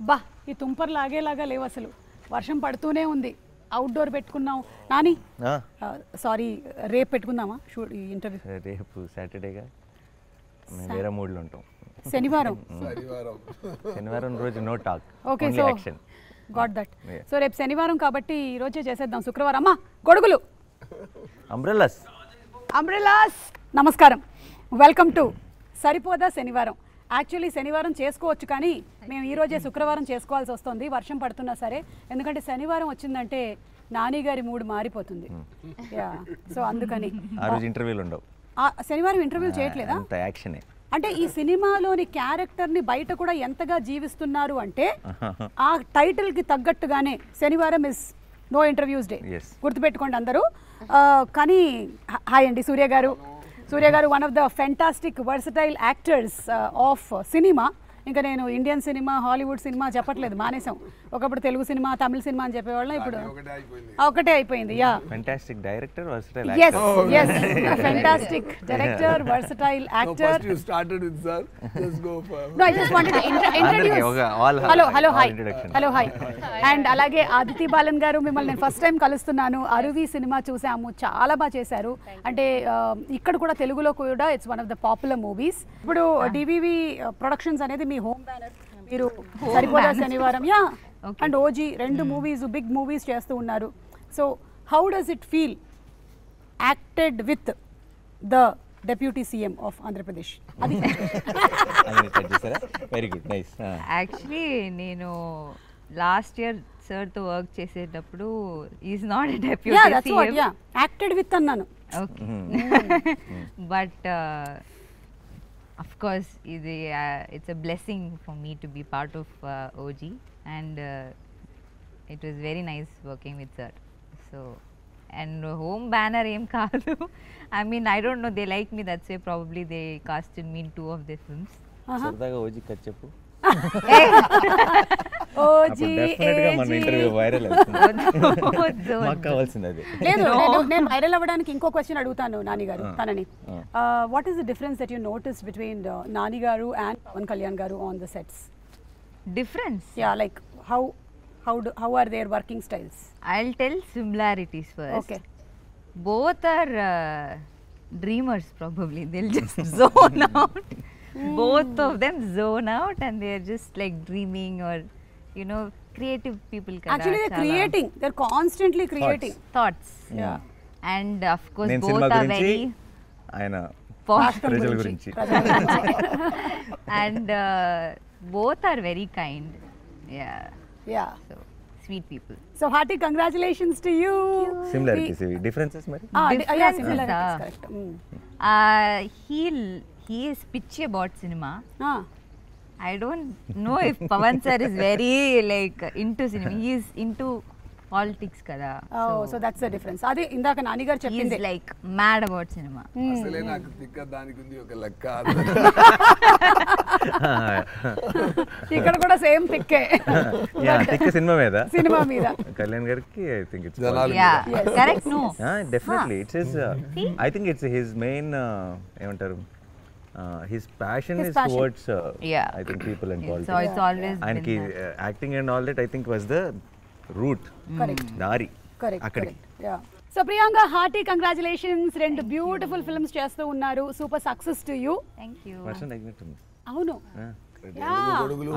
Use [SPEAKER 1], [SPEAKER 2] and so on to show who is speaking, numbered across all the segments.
[SPEAKER 1] బా ఈ తుంపర్ లాగేలాగా లేవు అసలు. వర్షం పడుతూనే ఉంది. అవుట్డోర్ పెట్టుకున్నాం. నాని సారీ రేపు పెట్టుకుందామా షూట్ ఈ ఇంటర్వ్యూ?
[SPEAKER 2] రేపు సాటర్డేగా మేము వేరే మూడ్లో ఉంటాం.
[SPEAKER 1] శనివారం
[SPEAKER 2] శనివారం రోజు no talk.
[SPEAKER 1] Okay so got that. So రేపు శనివారం కాబట్టి ఈ రోజే చేసేద్దాం. శుక్రవారం అమ్మా గొడుగులు
[SPEAKER 2] అంబ్రెల్లాస్.
[SPEAKER 1] నమస్కారం, వెల్కమ్ టు సరిపోదా శనివారం. యాక్చువల్లీ శనివారం చేసుకోవచ్చు కానీ మేము ఈరోజే శుక్రవారం చేసుకోవాల్సి వస్తుంది వర్షం పడుతున్నా సరే. ఎందుకంటే శనివారం వచ్చిందంటే నాని గారి మూడ్ మారిపోతుంది. యా సో అందుకని
[SPEAKER 2] ఆ రోజు ఇంటర్వ్యూలు ఉండవు.
[SPEAKER 1] శనివారం ఇంటర్వ్యూ చేయట్లేదా?
[SPEAKER 2] యాక్షనే.
[SPEAKER 1] అంటే ఈ సినిమాలోని క్యారెక్టర్ని బయట కూడా ఎంతగా జీవిస్తున్నారు అంటే ఆ టైటిల్కి తగ్గట్టుగానే శనివారం ఇస్ నో ఇంటర్వ్యూస్ డే. గుర్తుపెట్టుకోండి అందరూ. కానీ హాయ్ అండి సూర్య గారు. One of the fantastic versatile actors of cinema. ఇంకా నేను ఇండియన్ సినిమా, హాలీవుడ్ సినిమా చెప్పట్లేదు, మానేసాం. ఒకప్పుడు తెలుగు సినిమా, తమిళ సినిమా అని చెప్పేవాళ్ళం, ఇప్పుడు ఒకటే అయిపోయింది. Yeah
[SPEAKER 2] fantastic director, versatile
[SPEAKER 1] yes fantastic director, versatile actor.
[SPEAKER 3] You started with sir, just go for
[SPEAKER 1] no I just wanted to introduce hello hi and అలాగే Aditi balun గారు, మిమ్మల్ని నేను ఫస్ట్ టైం కలుస్తున్నాను. అరువి సినిమా చూసాము, చాలా బాగా చేశారు. అంటే ఇక్కడ కూడా తెలుగులో కూడా it's one of the popular movies. ఇప్పుడు డివివి ప్రొడక్షన్స్ అనేది మీ హోమ్ బ్యానర్. మీరు సరిపోదా శనివారం యా అండ్ ఓజీ రెండు మూవీస్, బిగ్ మూవీస్ చేస్తూ ఉన్నారు. So how does it feel acted with the deputy CM of Andhra Pradesh? అది
[SPEAKER 2] వెరీ గుడ్, నైస్.
[SPEAKER 4] యాక్చువల్లీ నేను last year sir తో వర్క్ చేసేటప్పుడు is not a deputy CM,
[SPEAKER 1] acted with అన్నాను.
[SPEAKER 4] But of course it's a blessing for me to be part of OG, and it was very nice working with sir. So and home banner em kaadu. I mean I don't know, they like me, that's why probably they casted me in 2 of their films.
[SPEAKER 2] సరదాగా OG cut చెప్పు.
[SPEAKER 1] OG
[SPEAKER 2] డెఫినెట్గా మన interview viral అవుతుంది. మాకు కావాల్సింది అది.
[SPEAKER 1] లేదు నేను వైరల్ అవ్వడానికి ఇంకో క్వశ్చన్ అడుగుతాను నాని గారు తనని. What is the difference that you notice between Nani గారు అండ్ పవన్ కళ్యాణ్ గారు on the sets?
[SPEAKER 4] Difference?
[SPEAKER 1] Yeah, like how are their working styles?
[SPEAKER 4] I'll tell similarities first.
[SPEAKER 1] Okay.
[SPEAKER 4] Both are dreamers probably. They'll just zone out. Both of them zone out and they're just like dreaming, or you know, creative people kada.
[SPEAKER 1] Actually they're creating, they're constantly creating
[SPEAKER 4] thoughts.
[SPEAKER 1] Yeah.
[SPEAKER 4] And of course
[SPEAKER 2] నేను
[SPEAKER 4] both
[SPEAKER 2] cinema
[SPEAKER 4] are
[SPEAKER 2] గురించి,
[SPEAKER 4] very
[SPEAKER 2] ఆయన
[SPEAKER 4] posh
[SPEAKER 2] ప్రజల గురించి.
[SPEAKER 4] and both are very kind. Yeah. So sweet people.
[SPEAKER 1] So hearty congratulations to you.
[SPEAKER 2] Similarities, differences మరి?
[SPEAKER 1] Yeah, similarities, correct.
[SPEAKER 4] He is pitchy about cinema. I don't know if Pavan sir is very like into cinema. He is into politics kada.
[SPEAKER 1] Oh, so that's the difference. Adi indaka Nani garu cheppindi.
[SPEAKER 4] He is like mad about cinema.
[SPEAKER 3] asale naaku tikka daniki undi oka lakka.
[SPEAKER 1] ఇక్కడ కూడా same తిక్కే.
[SPEAKER 2] Yeah తిక్క cinema మీద
[SPEAKER 1] కళ్యాణ్
[SPEAKER 2] గారికి I think it's
[SPEAKER 4] correct. No,
[SPEAKER 2] definitely it's his I think it's his main ఏమంటారు, his passion is towards I think people and politics.
[SPEAKER 4] So it's always
[SPEAKER 2] and acting and all that I think was the route.
[SPEAKER 1] Correct.
[SPEAKER 2] Dari.
[SPEAKER 1] Correct. Yeah. So Priyanka, hearty congratulations. రెండు beautiful films చేస్తూ ఉన్నారు. Super success to you.
[SPEAKER 4] Thank you.
[SPEAKER 2] వర్షం తగ్గినట్టుంది.
[SPEAKER 1] అవును.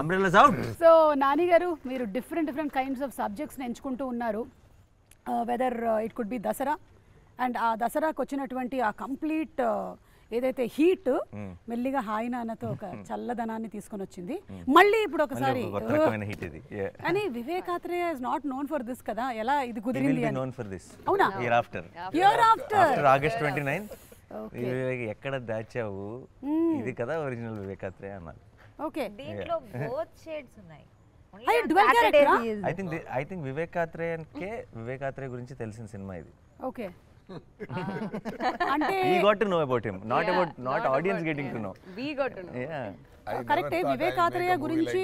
[SPEAKER 2] Umbrellas out.
[SPEAKER 1] So Nani గారు, మీరు different kinds of సబ్జెక్ట్స్ని ఎంచుకుంటూ ఉన్నారు. Whether it could be Dasara, and ఆ దసరాకు వచ్చినటువంటి ఆ కంప్లీట్ ఏదైతే హీట్ మెల్లిగా హాయి నాన్నతో ఒక చల్లదనాన్ని తీసుకొని వచ్చింది. మళ్ళీ ఇప్పుడు ఒకసారి కానీ Vivekatreya is not known for this కదా, ఎలా ఇది కుదిరింది? అవునా?
[SPEAKER 2] ఇయర్ ఆఫ్టర్ ఆగస్ట్ 29 ఎక్కడ దాచావు, ఇది కదా ఒరిజినల్ వివేకాత్రేయ అన్నారు.
[SPEAKER 4] ఓకే, దీంట్లో బోత్ షేడ్స్ ఉన్నాయి.
[SPEAKER 2] ఐ థింక్ వివేకాత్రేయ గురించి తెలిసిన సినిమా ఇది.
[SPEAKER 1] ఓకే,
[SPEAKER 2] అంటే we got to know about him, not audience getting to know.
[SPEAKER 4] We got to know.
[SPEAKER 2] Yeah.
[SPEAKER 1] కరెక్టే. వివేకాత్రేయ గురించి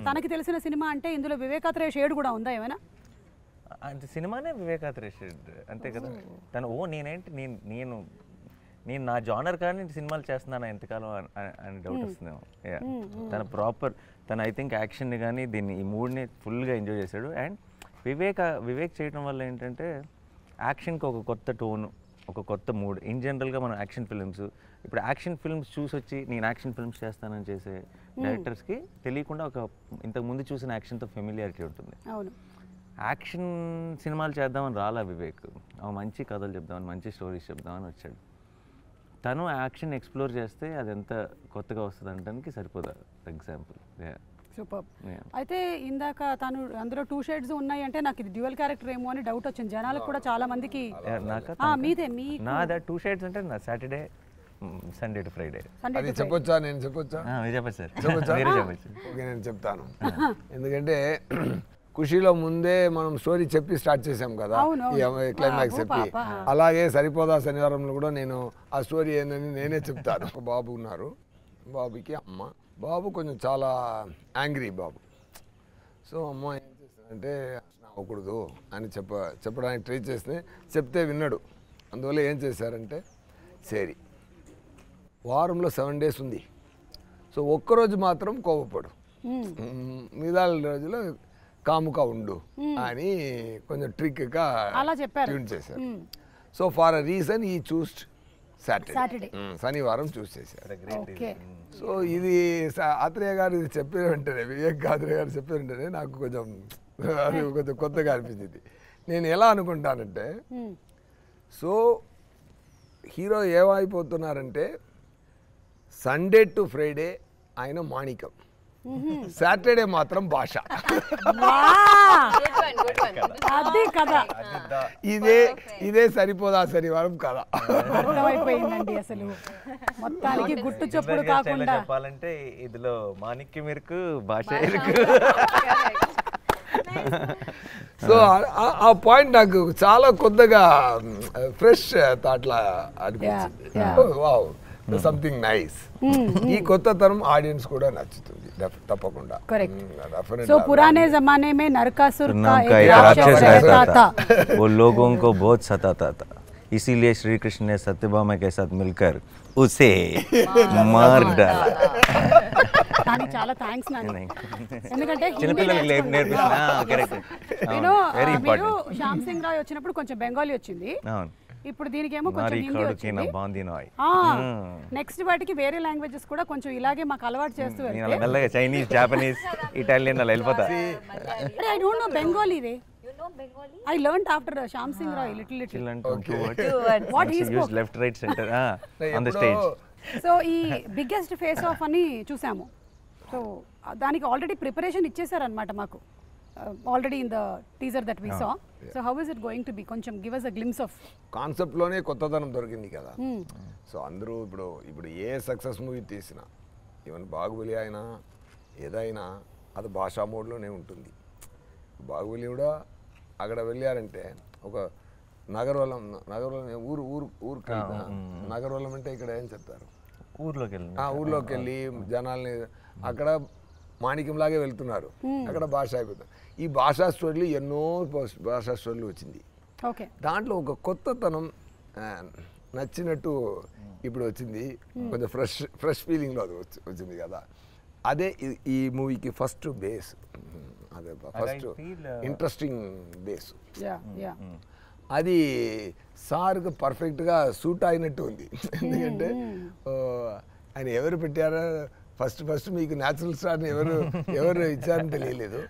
[SPEAKER 1] తనకి తెలిసిన సినిమా అంటే ఇందులో వివేకాత్రేయ షేడ్ కూడా ఉందా ఏమైనా?
[SPEAKER 2] అంటే సినిమానే వివేకాత్రేయ షేడ్ అంతే కదా. తను నేనేంటి నేను నేను నా జానర్ కానీ సినిమాలు చేస్తున్నాను ఎంతకాలం అని డౌట్ వస్తుందేమో. తన ప్రాపర్ తను ఐ థింక్ యాక్షన్ని కానీ దీన్ని ఈ మూడ్ని ఫుల్గా ఎంజాయ్ చేశాడు. అండ్ వివేక్ చేయడం వల్ల ఏంటంటే యాక్షన్కి ఒక కొత్త టోను, ఒక కొత్త మూడ్. ఇన్ జనరల్గా మనం యాక్షన్ ఫిల్మ్స్, ఇప్పుడు యాక్షన్ ఫిల్మ్స్ చూసొచ్చి నేను యాక్షన్ ఫిల్మ్స్ చేస్తానని చేసే డైరెక్టర్స్కి తెలియకుండా ఒక ఇంతకుముందు చూసిన యాక్షన్తో ఫెమిలియారిటీ ఉంటుంది. యాక్షన్ సినిమాలు చేద్దామని రాలా వివేక్, మంచి కథలు చెప్దామని, మంచి స్టోరీస్ చెప్దామని వచ్చాడు. తను యాక్షన్ ఎక్స్ప్లోర్ చేస్తే అది ఎంత కొత్తగా వస్తుంది అనడానికి సరిపోదా ఎగ్జాంపుల్.
[SPEAKER 1] సూపర్. అయితే ఇందాక తను అందులో 2 షేడ్స్ ఉన్నాయి అంటే నాకు ఇది డ్యూయల్ క్యారెక్టర్ ఏమో అని డౌట్ వచ్చింది జనాలకు కూడా, చాలా మందికి. మీదే
[SPEAKER 2] నాదా 2 షేడ్స్ అంటే నా సాటర్డే సండే టు ఫ్రైడే.
[SPEAKER 3] అది చెప్పొచ్చా? నేను చెప్పొచ్చా?
[SPEAKER 2] చెప్పచ్చు సార్.
[SPEAKER 3] చెప్పొచ్చు. ఓకే, నేను చెప్తాను. ఎందుకంటే ఖుషీలో ముందే మనం స్టోరీ చెప్పి స్టార్ట్ చేసాం కదా, క్లైమాక్స్ చెప్పి. అలాగే సరిపోదా శనివారంలో కూడా నేను ఆ స్టోరీ ఏందని నేనే చెప్తాను. ఒక బాబు ఉన్నారు, బాబుకి అమ్మ. బాబు కొంచెం చాలా యాంగ్రీ బాబు. సో అమ్మ ఏం చేస్తుందంటే అవ్వకూడదు అని చెప్పడానికి ట్రై చేస్తే చెప్తే విన్నాడు. అందువల్ల ఏం చేశారంటే, సరే వారంలో 7 days ఉంది, సో ఒక్కరోజు మాత్రం కోపపడు, మిగతా రోజులో కాముగా ఉండు అని కొంచెం ట్రిక్గా ట్యూన్ చేశారు. సో ఫార్ అ రీజన్ ఈ చూస్డ్ సాటర్డే, శనివారం చూస్ చేశారు. సో ఇది ఆత్రేయ గారు ఇది చెప్పిన వెంటనే, వివేక్ ఆత్రేయ గారు చెప్పిన వెంటనే నాకు కొంచెం కొత్తగా అనిపించింది. నేను ఎలా అనుకుంటానంటే, సో హీరో ఏమైపోతున్నారంటే సండే టు ఫ్రైడే ఆయన మాణికం, సాటర్డే మాత్రం భాష. ఇదే సరిపోదా శనివారం కదా.
[SPEAKER 1] అర్థమైపోయిందండి. అసలు మొత్తానికి గుట్టు చప్పుడు కాకుండా
[SPEAKER 2] చెప్పాలంటే ఇదిలో మాణిక్యం ఇరుకు, భాష ఇరుకు.
[SPEAKER 3] సో ఆ పాయింట్ నాకు చాలా కొత్తగా ఫ్రెష్ థాట్లా అనిపించింది. Wow, something nice. ఈ కొత్త తరం ఆడియన్స్ కూడా నచ్చుతుంది తప్పకుండా.
[SPEAKER 1] సో పురానే జమానే మే నరకాసుर का एक
[SPEAKER 2] राक्षस
[SPEAKER 1] रहता था,
[SPEAKER 2] वो लोगों को बहुत सताता था, इसीलिए श्री कृष्ण ने सत्यभामा के साथ मिलकर उसे मार डाला.
[SPEAKER 1] కానీ చాలా థ్యాంక్స్ నాని, ఎందుకంటే
[SPEAKER 2] చిన్నపిల్లలకి నేర్పిస్తున్నా. Correct, very
[SPEAKER 1] important. Shyam Singh Roy వచ్చినప్పుడు కొంచెం బెంగాలీ వచ్చింది, ఇప్పుడు దీనికేమో కొంచెం హిందీ వచ్చింది. నెక్స్ట్ వాటికి వేరే లాంగ్వేజెస్ కూడా కొంచెం ఇలాగే మాకు అలవాటు చేస్తూ వెళ్తే
[SPEAKER 2] మెల్లగా చైనీస్, జాపనీస్, ఇటాలియన్ అలా వెళ్ళిపోతా.
[SPEAKER 1] I don't know Bengali ray. I learned after Shyam Singh Roy little. What he spoke.
[SPEAKER 2] Left, right, center on the stage.
[SPEAKER 1] So ఈ బిగ్గెస్ట్ ఫేస్ ఆఫ్ అని చూసాము. సో దానికి ఆల్రెడీ ప్రిపరేషన్ ఇచ్చేసారనమాట మాకు, already in the teaser that we saw. So how is it going to be? కొంచెం give us a glimpse of.
[SPEAKER 3] Concept లోనే కొత్తదనం దొరికింది కదా. సో అందరూ ఇప్పుడు ఏ సక్సెస్ మూవీ తీసినా, ఈవెన్ బాహుబలి అయినా ఏదైనా అది భాషా మోడ్లోనే ఉంటుంది. బాహుబలి కూడా అక్కడ వెళ్ళారంటే ఒక నగరవలం ఊరికి నగరవలం అంటే ఇక్కడ ఏం చెప్తారు, ఊర్లోకి వెళ్ళి జనాల్ని అక్కడ మాణిక్యంలాగే వెళ్తున్నారు, అక్కడ భాష అయిపోతుంది. ఈ భాషా స్టోరీలు ఎన్నో భాషా స్టోరీలు వచ్చింది. దాంట్లో ఒక కొత్తతనం నచ్చినట్టు ఇప్పుడు వచ్చింది, కొంచెం ఫ్రెష్ ఫీలింగ్లో అది వచ్చింది కదా. అదే ఈ మూవీకి ఫస్ట్ బేస్, అదే ఫస్ట్ ఇంట్రెస్టింగ్ బేస్. అది సార్కి పర్ఫెక్ట్గా సూట్ అయినట్టు ఉంది. ఎందుకంటే ఆయన ఎవరు పెట్టారో ఫస్ట్ మీకు న్యాచురల్ స్టార్ని ఎవరు ఇచ్చారని తెలియలేదు.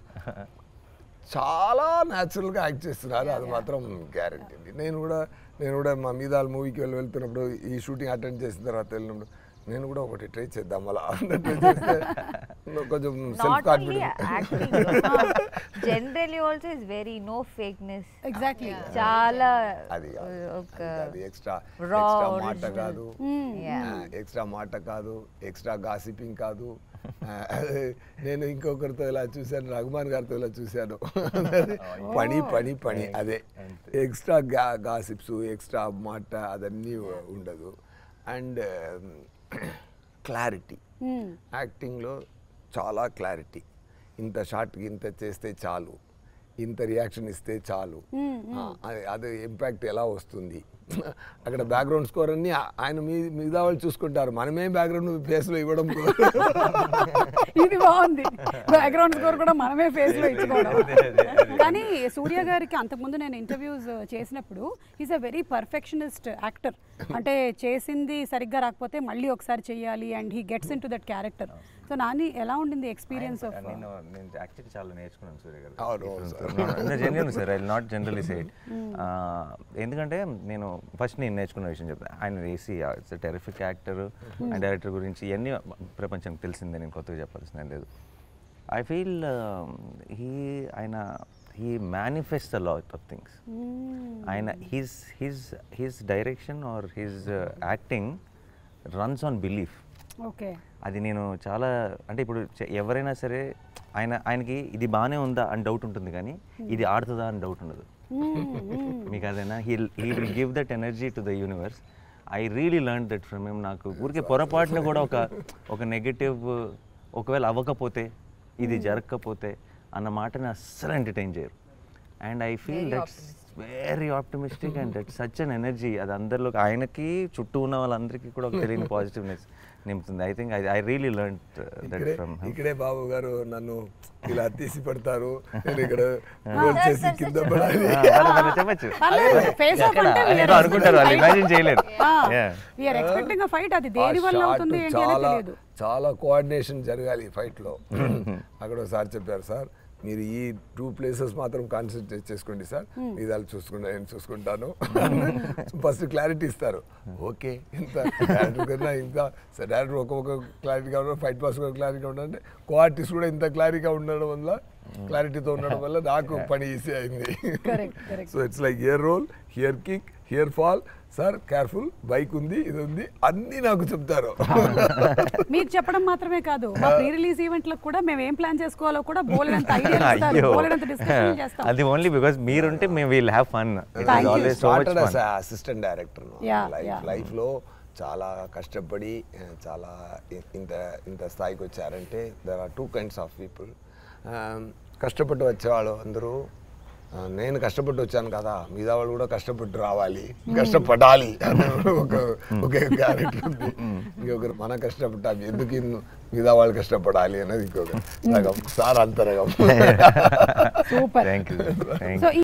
[SPEAKER 3] చాలా న్యాచురల్గా యాక్ట్ చేస్తున్నారు, అది మాత్రం గ్యారంటీ అండి. నేను కూడా మా మీద మూవీకి వెళ్తున్నప్పుడు, ఈ షూటింగ్ అటెండ్ చేసిన తర్వాత వెళ్ళినప్పుడు నేను కూడా ఒకటి ట్రై చేద్దాం అలా కొంచెం self confidence.
[SPEAKER 4] Generally also is very no fakeness.
[SPEAKER 1] Exactly,
[SPEAKER 4] చాలా
[SPEAKER 3] అది ఎక్స్ట్రా మాట కాదు, ఎక్స్ట్రా గాసిపింగ్ కాదు. నేను ఇంకొకరితో ఇలా చూశాను, రఘుమాన్ గారితో ఇలా చూశాను, పని అదే ఎక్స్ట్రా గాసిప్స్, ఎక్స్ట్రా మాట అదన్నీ ఉండదు. అండ్ క్లారిటీ, యాక్టింగ్లో చాలా క్లారిటీ. ఇంత షార్ట్కి ఇంత చేస్తే చాలు, ఇంత రియాక్షన్ ఇస్తే చాలు, అది ఇంపాక్ట్ ఎలా వస్తుంది అక్కడ బ్యాక్గ్రౌండ్ స్కోర్ అన్ని ఆయన మిగతా వాళ్ళు చూసుకుంటారు, మనమే బ్యాక్గ్రౌండ్ ఫేస్లో ఇవ్వడం.
[SPEAKER 1] ఇది బాగుంది, బ్యాక్గ్రౌండ్ స్కోర్ కూడా మనమే ఫేస్లో ఇచ్చుకోవడం. కానీ సూర్య గారికి అంతకుముందు నేను ఇంటర్వ్యూస్ చేసినప్పుడు is a very perfectionist actor. అంటే చేసింది సరిగ్గా రాకపోతే మళ్ళీ ఒకసారి చెయ్యాలి and he gets in to that character. So Nani ఎలా ఉండింది ఎక్స్పీరియన్స్ ఆఫ్?
[SPEAKER 2] నేను యాక్చువల్లీ చాలా నేర్చుకున్నాను సూర్య గారు. Genuine sir, I not generally say it. ఎందుకంటే నేను ఫస్ట్ నేను నేర్చుకున్న విషయం చెప్తాను. ఆయన వేసి it's terrific actor and director గురించి ఇవన్నీ ప్రపంచానికి తెలిసిందే, నేను కొత్తగా చెప్పాల్సిన లేదు. I feel he manifests a lot of things. ఆయన his direction or his acting runs on belief.
[SPEAKER 1] Okay,
[SPEAKER 2] అది నేను చాలా అంటే ఇప్పుడు ఎవరైనా సరే ఆయనకి ఇది బాగానే ఉందా అని డౌట్ ఉంటుంది, కానీ ఇది ఆడుతుందా అని డౌట్ ఉండదు మీకు. అదేనా he will give that energy to the universe. I really learn that from him. నాకు ఊరికే పొరపాటున కూడా ఒక నెగటివ్ ఒకవేళ అవ్వకపోతే, ఇది జరగకపోతే అన్న మాటని అస్సలు ఎంటర్టైన్ చేయరు. And I feel that's very optimistic and that's such an energy. అది అందరిలో ఆయనకి చుట్టూ ఉన్న వాళ్ళందరికీ కూడా ఒక తెలియని పాజిటివ్నెస్ నింపుతుంది. I think I really learn that from him.
[SPEAKER 3] ఇక్కడే బాబు గారు నన్ను ఇలా తీసి పెడతారు, నేను ఇక్కడ గోల్ చేసి కింద పడాలి
[SPEAKER 2] చెప్పచ్చు
[SPEAKER 1] అనుకుంటారు,
[SPEAKER 2] వాళ్ళు ఇమాజిన్ చేయలేరు.
[SPEAKER 3] చాలా కోఆర్డినేషన్ జరగాలి ఫైట్లో. అక్కడ ఒకసారి చెప్పారు, సార్ మీరు ఈ 2 places మాత్రం కాన్సన్ట్రేట్ చేసుకోండి సార్, ఇదాలు చూసుకుంటా నేను చూసుకుంటాను. ఫస్ట్ క్లారిటీ ఇస్తారు. ఓకే, ఇంత డైరెక్టర్ కన్నా ఇంకా డైరెక్టర్ ఒక్కొక్క క్లారిటీగా ఉండడం, ఫైట్ పాస్ కూడా క్లారిటీగా ఉండాలంటే కో-ఆర్టిస్ట్ కూడా ఇంత క్లారిటీగా ఉండడం వల్ల, క్లారిటీతో ఉండడం వల్ల నాకు పని ఈజీ అయింది. So it's like here roll, here kick, here fall, sir careful, bike ఉంది, ఇది ఉంది, అన్నీ నాకు చెప్తారు.
[SPEAKER 1] మీరు చెప్పడం మాత్రమే కాదు, మా ప్రీ రిలీజ్ ఈవెంట్లకు కూడా మేము ఏం ప్లాన్ చేసుకోవాలో కూడా బోలెడంత ఐడియా ఇస్తారు, బోలెడంత డిస్కషన్ చేస్తాం.
[SPEAKER 2] అది ఓన్లీ బికాజ్ మీరుంటే మేము will have fun.
[SPEAKER 3] Assistant director life లో చాలా కష్టపడి చాలా ఇంత స్థాయికి వచ్చారంటే there are 2 kinds of people. కష్టపడి వచ్చేవాళ్ళు అందరూ, నేను కష్టపడి వచ్చాను కదా, మిగతా వాళ్ళు కూడా కష్టపడి రావాలి, కష్టపడాలి అని ఒక క్యారెక్టర్ ఉంది. ఇంకొకరు మన కష్టపడ్డాం ఎందుకు మిగతా వాళ్ళు కష్టపడాలి అనేది ఇంకొక రకం. సార్ అంతరకం.
[SPEAKER 1] సూపర్.
[SPEAKER 2] Thank you.